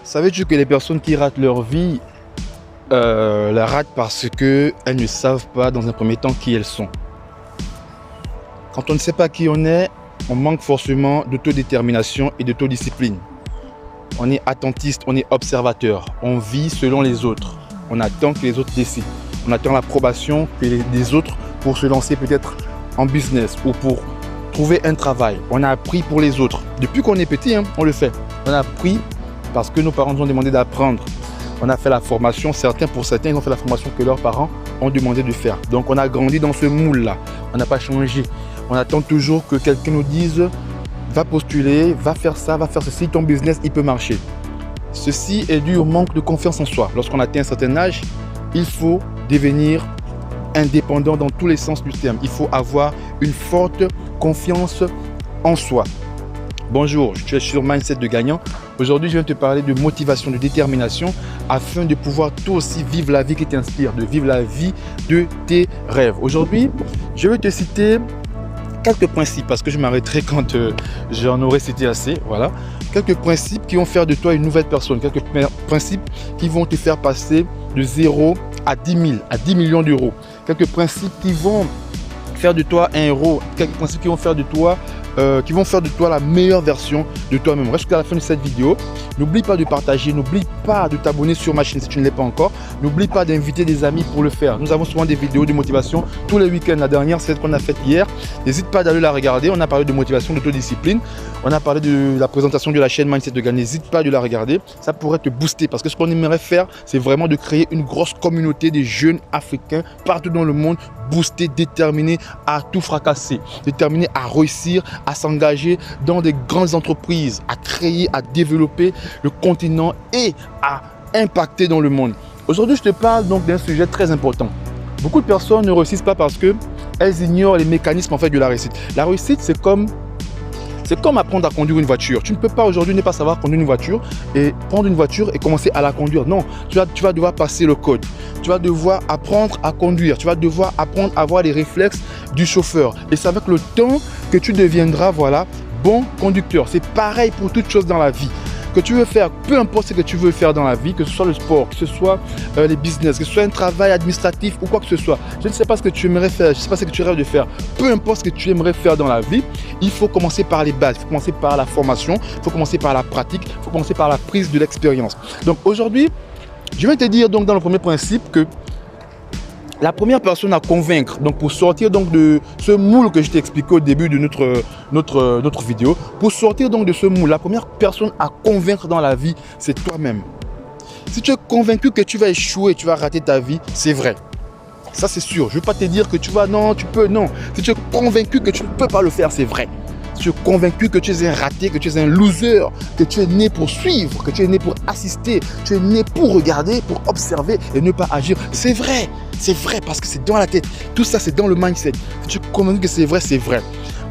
Savais-tu que les personnes qui ratent leur vie la ratent parce qu'elles ne savent pas dans un premier temps qui elles sont. Quand on ne sait pas qui on est, on manque forcément d'autodétermination et d'autodiscipline. On est attentiste, on est observateur, on vit selon les autres. On attend que les autres décident. On attend l'approbation des autres pour se lancer peut-être en business ou pour trouver un travail. On a appris pour les autres. Depuis qu'on est petit, on le fait. On a appris parce que nos parents nous ont demandé d'apprendre. On a fait la formation, pour certains, ils ont fait la formation que leurs parents ont demandé de faire. Donc on a grandi dans ce moule-là. On n'a pas changé. On attend toujours que quelqu'un nous dise « va postuler, va faire ça, va faire ceci, ton business, il peut marcher ». Ceci est dû au manque de confiance en soi. Lorsqu'on atteint un certain âge, il faut devenir indépendant dans tous les sens du terme. Il faut avoir une forte confiance en soi. Bonjour, je suis sur Mindset de gagnant. Aujourd'hui, je viens te parler de motivation, de détermination afin de pouvoir toi aussi vivre la vie qui t'inspire, de vivre la vie de tes rêves. Aujourd'hui, je vais te citer quelques principes parce que je m'arrêterai quand j'en aurai cité assez. Voilà. Quelques principes qui vont faire de toi une nouvelle personne. Quelques principes qui vont te faire passer de 0 à 10 000, à 10 millions d'euros. Quelques principes qui vont faire de toi un héros. Quelques principes qui vont faire de toi la meilleure version de toi-même. Reste jusqu'à la fin de cette vidéo. N'oublie pas de partager, n'oublie pas de t'abonner sur ma chaîne si tu ne l'es pas encore. N'oublie pas d'inviter des amis pour le faire. Nous avons souvent des vidéos de motivation tous les week-ends. La dernière, c'est celle qu'on a faite hier. N'hésite pas d'aller la regarder. On a parlé de motivation, d'autodiscipline. On a parlé de la présentation de la chaîne Mindset de Gagnant. N'hésite pas de la regarder. Ça pourrait te booster parce que ce qu'on aimerait faire, c'est vraiment de créer une grosse communauté des jeunes africains partout dans le monde, boostés, déterminés à tout fracasser, déterminés à réussir, à s'engager dans des grandes entreprises, à créer, à développer le continent et à impacter dans le monde. Aujourd'hui, je te parle donc d'un sujet très important. Beaucoup de personnes ne réussissent pas parce qu'elles ignorent les mécanismes en fait de la réussite. La réussite, c'est comme apprendre à conduire une voiture. Tu ne peux pas aujourd'hui ne pas savoir conduire une voiture et prendre une voiture et commencer à la conduire. Non, tu vas devoir passer le code. Tu vas devoir apprendre à conduire. Tu vas devoir apprendre à avoir les réflexes du chauffeur. Et c'est avec le temps que tu deviendras bon conducteur. C'est pareil pour toute chose dans la vie. Que tu veux faire, peu importe ce que tu veux faire dans la vie, que ce soit le sport, que ce soit les business, que ce soit un travail administratif ou quoi que ce soit. Je ne sais pas ce que tu aimerais faire, je ne sais pas ce que tu rêves de faire. Peu importe ce que tu aimerais faire dans la vie, il faut commencer par les bases, il faut commencer par la formation, il faut commencer par la pratique, il faut commencer par la prise de l'expérience. Donc aujourd'hui, je vais te dire donc dans le premier principe que la première personne à convaincre, donc pour sortir donc de ce moule que je t'ai expliqué au début de notre vidéo, pour sortir donc de ce moule, la première personne à convaincre dans la vie, c'est toi-même. Si tu es convaincu que tu vas échouer, tu vas rater ta vie, c'est vrai. Ça c'est sûr. Je ne vais pas te dire que tu peux, non. Si tu es convaincu que tu ne peux pas le faire, c'est vrai. Si tu es convaincu que tu es un raté, que tu es un loser, que tu es né pour suivre, que tu es né pour assister, tu es né pour regarder, pour observer et ne pas agir, c'est vrai. C'est vrai parce que c'est dans la tête. Tout ça, c'est dans le mindset. Si tu es convaincu que c'est vrai, c'est vrai.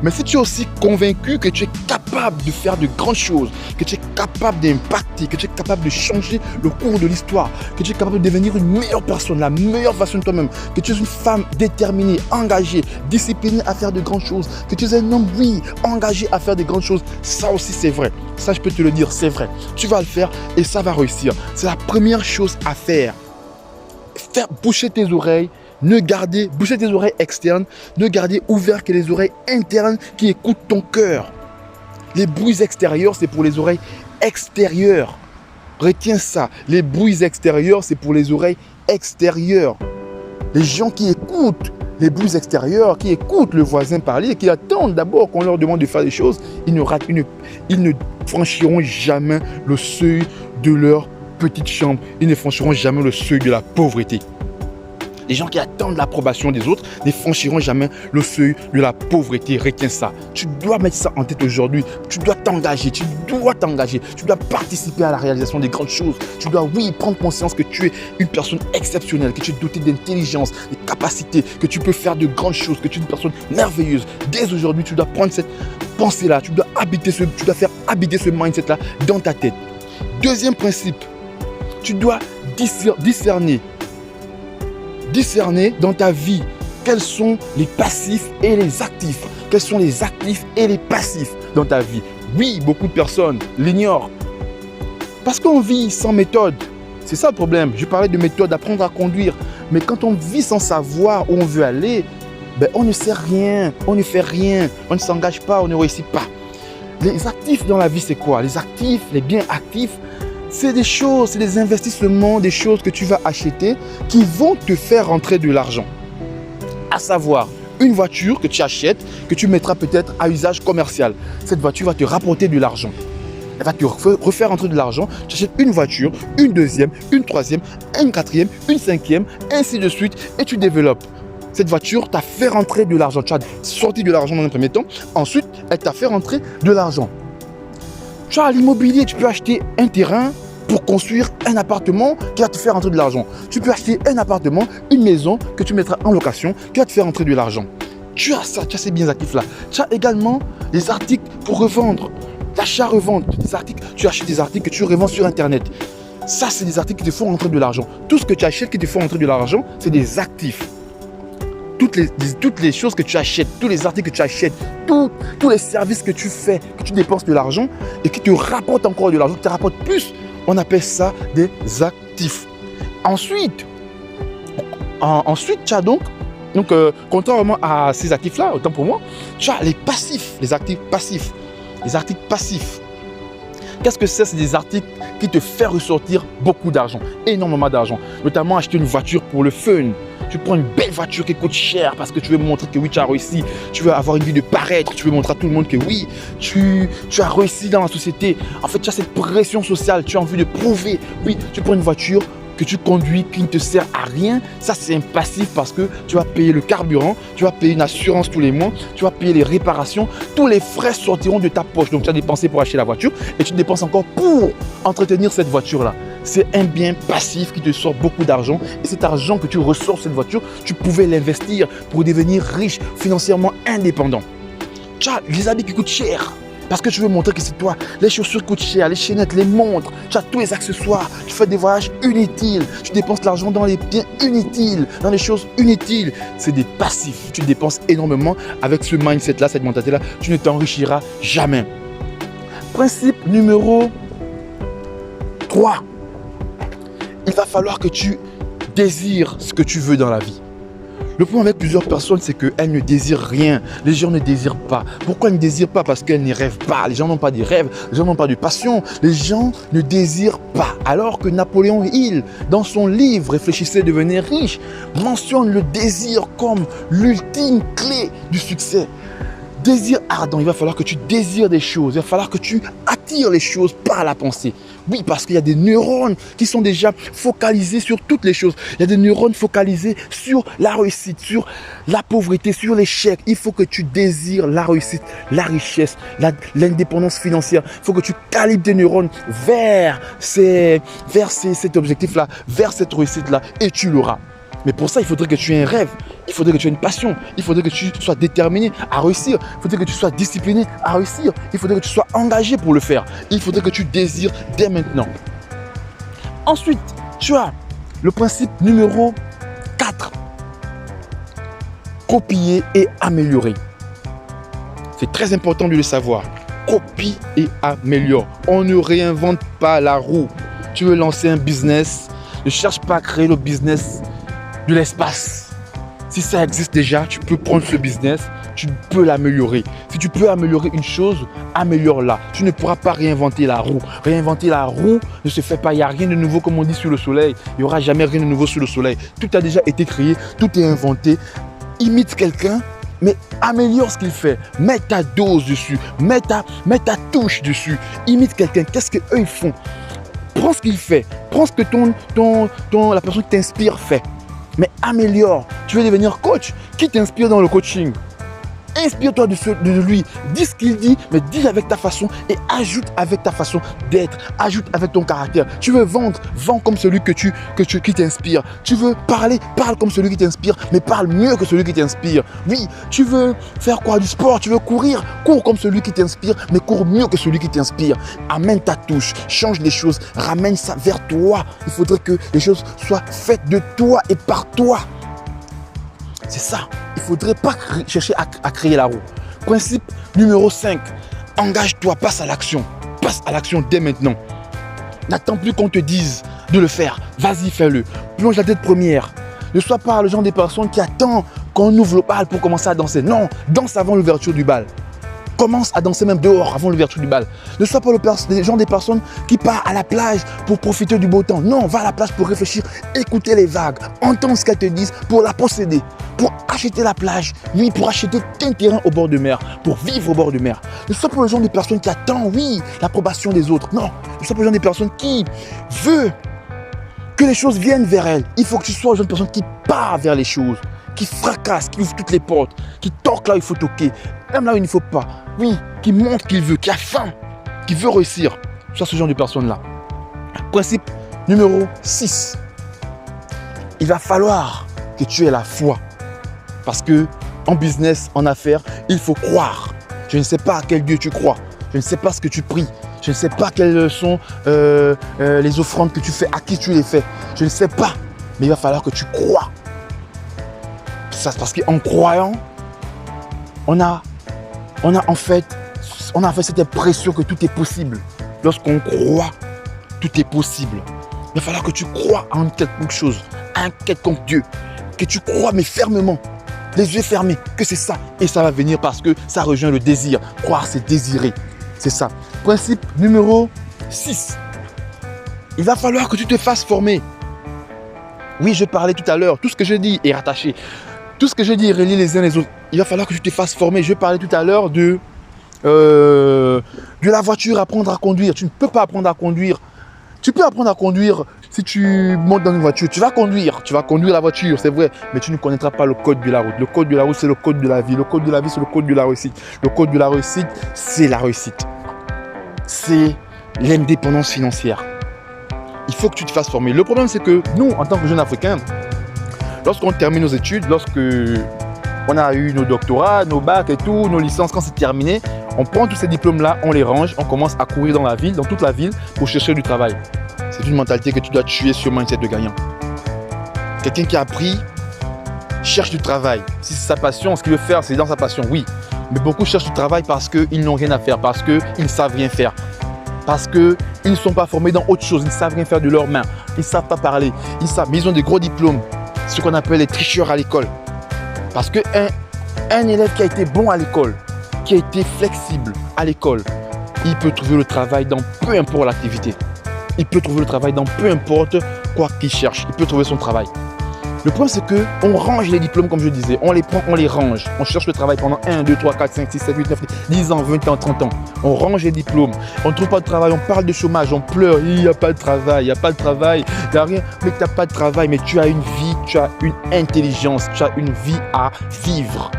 Mais si tu es aussi convaincu que tu es capable de faire de grandes choses, que tu es capable d'impacter, que tu es capable de changer le cours de l'histoire, que tu es capable de devenir une meilleure personne, la meilleure version de toi-même, que tu es une femme déterminée, engagée, disciplinée à faire de grandes choses, que tu es un homme, oui, engagé à faire de grandes choses, ça aussi c'est vrai. Ça, je peux te le dire, c'est vrai. Tu vas le faire et ça va réussir. C'est la première chose à faire. Faire boucher tes oreilles, boucher tes oreilles externes, ne garder ouvert que les oreilles internes qui écoutent ton cœur. Les bruits extérieurs, c'est pour les oreilles extérieures. Retiens ça. Les bruits extérieurs, c'est pour les oreilles extérieures. Les gens qui écoutent les bruits extérieurs, qui écoutent le voisin parler, qui attendent d'abord qu'on leur demande de faire des choses, ils ne franchiront jamais le seuil de leur petite chambre. Ils ne franchiront jamais le seuil de la pauvreté. Les gens qui attendent l'approbation des autres ne franchiront jamais le seuil de la pauvreté. Retiens ça. Tu dois mettre ça en tête aujourd'hui. Tu dois t'engager. Tu dois participer à la réalisation des grandes choses. Tu dois, oui, prendre conscience que tu es une personne exceptionnelle, que tu es doté d'intelligence, de capacités, que tu peux faire de grandes choses, que tu es une personne merveilleuse. Dès aujourd'hui, tu dois prendre cette pensée-là. Tu dois faire habiter ce mindset-là dans ta tête. Deuxième principe, tu dois discerner dans ta vie quels sont les passifs et les actifs. Quels sont les actifs et les passifs dans ta vie. Oui, beaucoup de personnes l'ignorent. Parce qu'on vit sans méthode. C'est ça le problème. Je parlais de méthode, d'apprendre à conduire. Mais quand on vit sans savoir où on veut aller, ben on ne sait rien, on ne fait rien, on ne s'engage pas, on ne réussit pas. Les actifs dans la vie, c'est quoi? Les actifs, les biens actifs, c'est des choses, c'est des investissements, des choses que tu vas acheter qui vont te faire rentrer de l'argent. À savoir, une voiture que tu achètes, que tu mettras peut-être à usage commercial. Cette voiture va te rapporter de l'argent. Elle va te refaire rentrer de l'argent. Tu achètes une voiture, une deuxième, une troisième, une quatrième, une cinquième, ainsi de suite, et tu développes. Cette voiture t'a fait rentrer de l'argent. Tu as sorti de l'argent dans un premier temps. Ensuite, elle t'a fait rentrer de l'argent. Tu as l'immobilier, tu peux acheter un terrain pour construire un appartement qui va te faire rentrer de l'argent. Tu peux acheter un appartement, une maison que tu mettras en location qui va te faire rentrer de l'argent. Tu as ça, tu as ces biens actifs-là. Tu as également des articles pour revendre. L'achat-revente, des articles, tu achètes des articles que tu revends sur Internet. Ça, c'est des articles qui te font rentrer de l'argent. Tout ce que tu achètes qui te font rentrer de l'argent, c'est des actifs. Toutes les choses que tu achètes, tous les articles que tu achètes, tous les services que tu fais, que tu dépenses de l'argent et qui te rapportent encore de l'argent, qui te rapportent plus, on appelle ça des actifs. Ensuite, tu as donc contrairement à ces actifs-là, autant pour moi, tu as les passifs, les actifs passifs. Les articles passifs. Qu'est-ce que c'est? C'est des articles qui te font ressortir beaucoup d'argent, énormément d'argent. Notamment acheter une voiture pour le fun. Tu prends une belle voiture qui coûte cher parce que tu veux montrer que oui, tu as réussi. Tu veux avoir une vie de paraître. Tu veux montrer à tout le monde que oui, tu as réussi dans la société. En fait, tu as cette pression sociale. Tu as envie de prouver. Oui, tu prends une voiture que tu conduis qui ne te sert à rien, ça c'est un passif parce que tu vas payer le carburant, tu vas payer une assurance tous les mois, tu vas payer les réparations, tous les frais sortiront de ta poche. Donc tu as dépensé pour acheter la voiture et tu dépenses encore pour entretenir cette voiture-là. C'est un bien passif qui te sort beaucoup d'argent et cet argent que tu ressors de cette voiture, tu pouvais l'investir pour devenir riche, financièrement indépendant. Tu as les habits qui coûtent cher. Parce que tu veux montrer que c'est toi. Les chaussures coûtent cher, les chaînettes, les montres, tu as tous les accessoires, tu fais des voyages inutiles, tu dépenses l'argent dans les biens inutiles, dans les choses inutiles. C'est des passifs. Tu dépenses énormément avec ce mindset-là, cette mentalité-là. Tu ne t'enrichiras jamais. Principe numéro 3. Il va falloir que tu désires ce que tu veux dans la vie. Le problème avec plusieurs personnes, c'est qu'elles ne désirent rien. Les gens ne désirent pas. Pourquoi elles ne désirent pas? Parce qu'elles ne rêvent pas. Les gens n'ont pas de rêves, les gens n'ont pas de passion. Les gens ne désirent pas. Alors que Napoléon Hill, dans son livre « Réfléchissez, devenez riche », mentionne le désir comme l'ultime clé du succès. Désir ardent, il va falloir que tu désires des choses, il va falloir que tu attires les choses par la pensée. Oui, parce qu'il y a des neurones qui sont déjà focalisés sur toutes les choses. Il y a des neurones focalisés sur la réussite, sur la pauvreté, sur l'échec. Il faut que tu désires la réussite, la richesse, l'indépendance financière. Il faut que tu calibres tes neurones vers cet objectif-là, vers cette réussite-là et tu l'auras. Mais pour ça, il faudrait que tu aies un rêve, il faudrait que tu aies une passion, il faudrait que tu sois déterminé à réussir, il faudrait que tu sois discipliné à réussir, il faudrait que tu sois engagé pour le faire, il faudrait que tu désires dès maintenant. Ensuite, tu as le principe numéro 4. Copier et améliorer. C'est très important de le savoir. Copie et améliore. On ne réinvente pas la roue. Tu veux lancer un business, ne cherche pas à créer le business de l'espace. Si ça existe déjà, tu peux prendre ce business, tu peux l'améliorer. Si tu peux améliorer une chose, améliore-la. Tu ne pourras pas réinventer la roue. Réinventer la roue ne se fait pas. Il n'y a rien de nouveau comme on dit sur le soleil. Il n'y aura jamais rien de nouveau sur le soleil. Tout a déjà été créé, tout est inventé. Imite quelqu'un, mais améliore ce qu'il fait. Mets ta dose dessus, mets ta touche dessus. Imite quelqu'un. Qu'est-ce qu'eux ils font? Prends ce qu'il fait. Prends ce que la personne qui t'inspire fait. Mais améliore. Tu veux devenir coach? Qui t'inspire dans le coaching? Inspire-toi de lui. Dis ce qu'il dit, mais dis avec ta façon et ajoute avec ta façon d'être. Ajoute avec ton caractère. Tu veux vendre? Vends comme celui qui t'inspire. Tu veux parler? Parle comme celui qui t'inspire, mais parle mieux que celui qui t'inspire. Oui, tu veux faire quoi? Du sport? Tu veux courir? Cours comme celui qui t'inspire, mais cours mieux que celui qui t'inspire. Amène ta touche. Change les choses. Ramène ça vers toi. Il faudrait que les choses soient faites de toi et par toi. C'est ça. Il ne faudrait pas chercher à créer la roue. Principe numéro 5. Engage-toi, passe à l'action. Passe à l'action dès maintenant. N'attends plus qu'on te dise de le faire. Vas-y, fais-le. Plonge la tête première. Ne sois pas le genre de personne qui attend qu'on ouvre le bal pour commencer à danser. Non, danse avant l'ouverture du bal. Commence à danser même dehors avant l'ouverture du bal. Ne sois pas le genre des personnes qui part à la plage pour profiter du beau temps. Non, va à la plage pour réfléchir, écouter les vagues, entendre ce qu'elles te disent pour la posséder, pour acheter la plage, oui, pour acheter un terrain au bord de mer, pour vivre au bord de mer. Ne sois pas le genre de personne qui attend, oui, l'approbation des autres. Non, ne sois pas le genre de personne qui veut que les choses viennent vers elle. Il faut que tu sois le genre de personne qui part vers les choses, qui fracasse, qui ouvre toutes les portes, qui toque là où il faut toquer, même là où il ne faut pas. Oui, qui montre qu'il veut, qui a faim, qui veut réussir. Sois ce genre de personne-là. Principe numéro 6. Il va falloir que tu aies la foi. Parce que en business, en affaires, il faut croire. Je ne sais pas à quel Dieu tu crois. Je ne sais pas ce que tu pries. Je ne sais pas quelles sont les offrandes que tu fais, à qui tu les fais. Je ne sais pas. Mais il va falloir que tu crois. Ça, parce qu'en croyant, on a en fait cette impression que tout est possible. Lorsqu'on croit, tout est possible. Il va falloir que tu crois en quelque chose, à un quelconque Dieu. Que tu crois, mais fermement, les yeux fermés, que c'est ça. Et ça va venir parce que ça rejoint le désir. Croire, c'est désirer. C'est ça. Principe numéro 6. Il va falloir que tu te fasses former. Oui, je parlais tout à l'heure. Tout ce que je dis est rattaché. Tout ce que je dis est relié les uns les autres. Il va falloir que tu te fasses former. Je parlais tout à l'heure de la voiture, apprendre à conduire. Tu ne peux pas apprendre à conduire. Tu peux apprendre à conduire si tu montes dans une voiture. Tu vas conduire la voiture, c'est vrai. Mais tu ne connaîtras pas le code de la route. Le code de la route, c'est le code de la vie. Le code de la vie, c'est le code de la réussite. Le code de la réussite, c'est la réussite. C'est l'indépendance financière. Il faut que tu te fasses former. Le problème, c'est que nous, en tant que jeunes Africains, lorsqu'on termine nos études, lorsqu'on a eu nos doctorats, nos bacs et tout, nos licences, quand c'est terminé, on prend tous ces diplômes-là, on les range, on commence à courir dans la ville, dans toute la ville, pour chercher du travail. C'est une mentalité que tu dois tuer sur mindset de gagnant. Quelqu'un qui a appris cherche du travail. Si c'est sa passion, ce qu'il veut faire, c'est dans sa passion, oui. Mais beaucoup cherchent du travail parce qu'ils n'ont rien à faire, parce qu'ils ne savent rien faire. Parce qu'ils ne sont pas formés dans autre chose, ils ne savent rien faire de leurs mains, ils ne savent pas parler, mais ils ont des gros diplômes, ce qu'on appelle les tricheurs à l'école. Parce qu'un élève qui a été bon à l'école, qui a été flexible à l'école, il peut trouver le travail dans peu importe l'activité. Il peut trouver le travail dans peu importe quoi qu'il cherche, il peut trouver son travail. Le problème, c'est qu'on range les diplômes, comme je disais, on les prend, on les range. On cherche le travail pendant 1, 2, 3, 4, 5, 6, 7, 8, 9, 10 ans, 20 ans, 30 ans. On range les diplômes, on ne trouve pas de travail, on parle de chômage, on pleure, il n'y a pas de travail, il n'y a pas de travail, il n'y a rien. Mais tu n'as pas de travail, mais tu as une vie, tu as une intelligence, tu as une vie à vivre.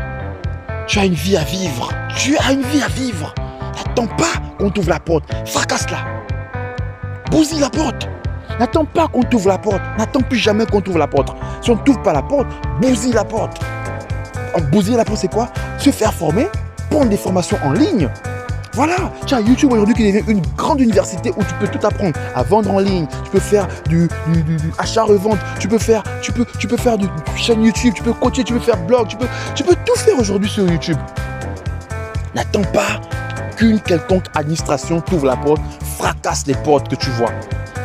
Tu as une vie à vivre, tu as une vie à vivre. N'attends pas qu'on t'ouvre la porte, fracasse-la. Bousille la porte. N'attends pas qu'on t'ouvre la porte. N'attends plus jamais qu'on t'ouvre la porte. Si on ne t'ouvre pas la porte, bousille la porte. Bousiller la porte, c'est quoi? Se faire former, prendre des formations en ligne. Voilà, tu as YouTube aujourd'hui qui devient une grande université où tu peux tout apprendre à vendre en ligne. Tu peux faire du achat-revente. Tu peux faire du chaîne YouTube. Tu peux coacher, tu peux faire blog. Tu peux tout faire aujourd'hui sur YouTube. N'attends pas qu'une quelconque administration t'ouvre la porte, fracasse les portes que tu vois.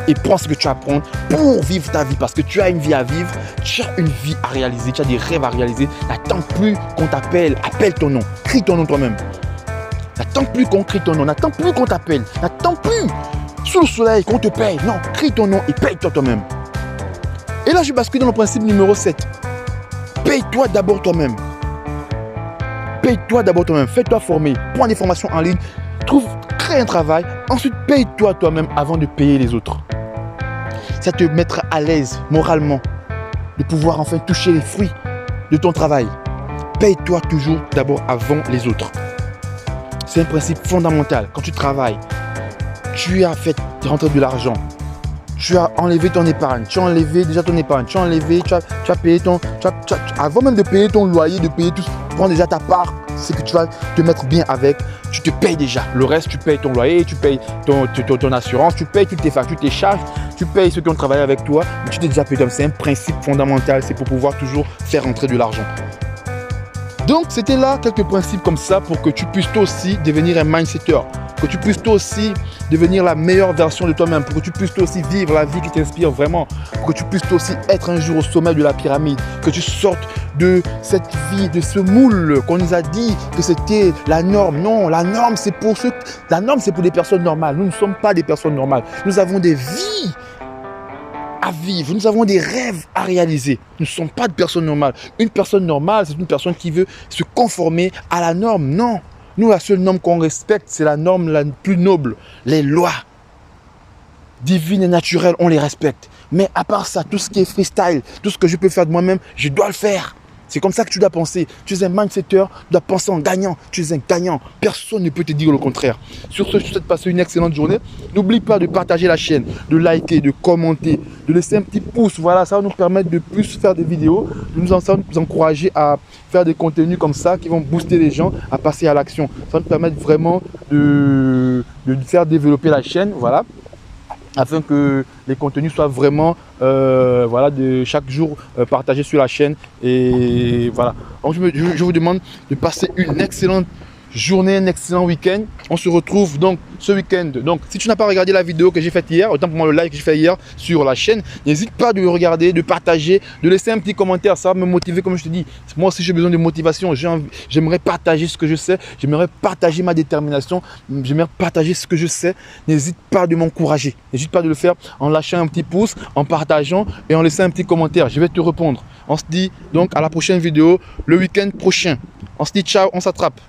Et prends ce que tu apprends pour vivre ta vie. Parce que tu as une vie à vivre, tu as une vie à réaliser, tu as des rêves à réaliser. N'attends plus qu'on t'appelle, appelle ton nom, crie ton nom toi-même. N'attends plus qu'on crie ton nom, n'attends plus qu'on t'appelle, n'attends plus sous le soleil qu'on te paye. Non, crie ton nom et paye-toi toi-même. Et là, je bascule dans le principe numéro 7. Paye-toi d'abord toi-même. Paye-toi d'abord toi-même, fais-toi former, prends des formations en ligne, crée un travail, ensuite paye-toi toi-même avant de payer les autres. Ça te mettra à l'aise moralement de pouvoir enfin toucher les fruits de ton travail. Paye-toi toujours d'abord avant les autres. C'est un principe fondamental. Quand tu travailles, tu as fait rentrer de l'argent. Tu as enlevé ton épargne. Tu as enlevé déjà ton épargne. Tu as payé avant même de payer ton loyer, de payer tout, prends déjà ta part. C'est que tu vas te mettre bien avec. Tu te payes déjà. Le reste, tu payes ton loyer, tu payes ton assurance, tu payes toutes tes factures, tes charges, tu payes ceux qui ont travaillé avec toi. Mais tu t'es déjà payé. C'est un principe fondamental. C'est pour pouvoir toujours faire rentrer de l'argent. Donc, c'était là quelques principes comme ça pour que tu puisses toi aussi devenir un mindsetter. que tu puisses toi aussi devenir la meilleure version de toi-même, pour que tu puisses toi aussi vivre la vie qui t'inspire vraiment, pour que tu puisses toi aussi être un jour au sommet de la pyramide, que tu sortes de cette vie, de ce moule qu'on nous a dit que c'était la norme. Non, la norme c'est pour les personnes normales. Nous ne sommes pas des personnes normales. Nous avons des vies à vivre, nous avons des rêves à réaliser. Nous ne sommes pas de personnes normales. Une personne normale, c'est une personne qui veut se conformer à la norme. Non, nous la seule norme qu'on respecte, c'est la norme la plus noble, les lois divines et naturelles, on les respecte. Mais à part ça, tout ce qui est freestyle, tout ce que je peux faire de moi-même, je dois le faire. C'est comme ça que tu dois penser. Tu es un mindsetter, tu dois penser en gagnant. Tu es un gagnant. Personne ne peut te dire le contraire. Sur ce, je te souhaite passer une excellente journée. N'oublie pas de partager la chaîne, de liker, de commenter, de laisser un petit pouce. Voilà, ça va nous permettre de plus faire des vidéos, de nous encourager à faire des contenus comme ça qui vont booster les gens à passer à l'action. Ça va nous permettre vraiment de faire développer la chaîne. Voilà, afin que les contenus soient vraiment voilà, de chaque jour partagés sur la chaîne. Et voilà, donc je vous demande de passer une excellente journée, un excellent week-end. On se retrouve donc ce week-end. Donc si tu n'as pas regardé la vidéo que j'ai faite hier, autant pour moi le live que j'ai fait hier sur la chaîne, n'hésite pas de le regarder, de partager, de laisser un petit commentaire. Ça va me motiver, comme je te dis. Moi aussi j'ai besoin de motivation. J'aimerais partager ce que je sais, j'aimerais partager ma détermination, j'aimerais partager ce que je sais. N'hésite pas de m'encourager, n'hésite pas de le faire en lâchant un petit pouce, en partageant et en laissant un petit commentaire. Je vais te répondre. On se dit donc à la prochaine vidéo, le week-end prochain. On se dit ciao, on s'attrape.